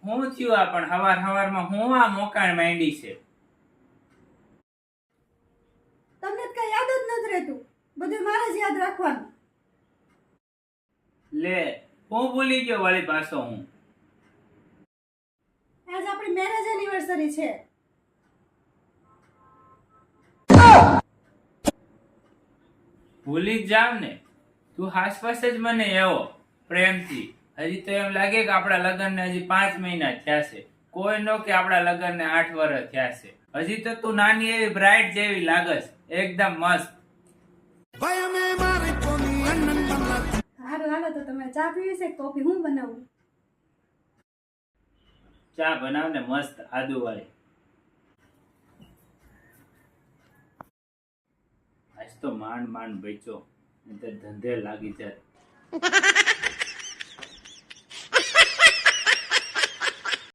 હું થયું આ પણ હવારમાં હું આ મોકાણ માંડી છે? તમને કઈ યાદ જ નથી રહેતું, બધું મારે જ યાદ રાખવાનું. લે, હું ભૂલી ગયો વાળી પાછો હું. આજ આપણી મેરેજ એનિવર્સરી છે. ભૂલી જ જાવ ને, તું આસપાસ જ મને એવો પ્રેમથી. હજી તો એમ લાગે કે આપણા લગ્નને હજી 5 મહિના થયા છે. કોઈ નો કે આપણા લગ્નને 8 વર્ષ થયા છે. હજી તો તું નાની એવી બ્રાઇડ જેવી લાગસ, એકદમ મસ્ત. હારું હાલો, તો તમે ચા પીવી છે કોફી હું બનાવું? ચા બનાવ ને મસ્ત આદુ વાળી. આજ તો માંડ બચ્યો, નહીંતર ધંધે લાગી જાય.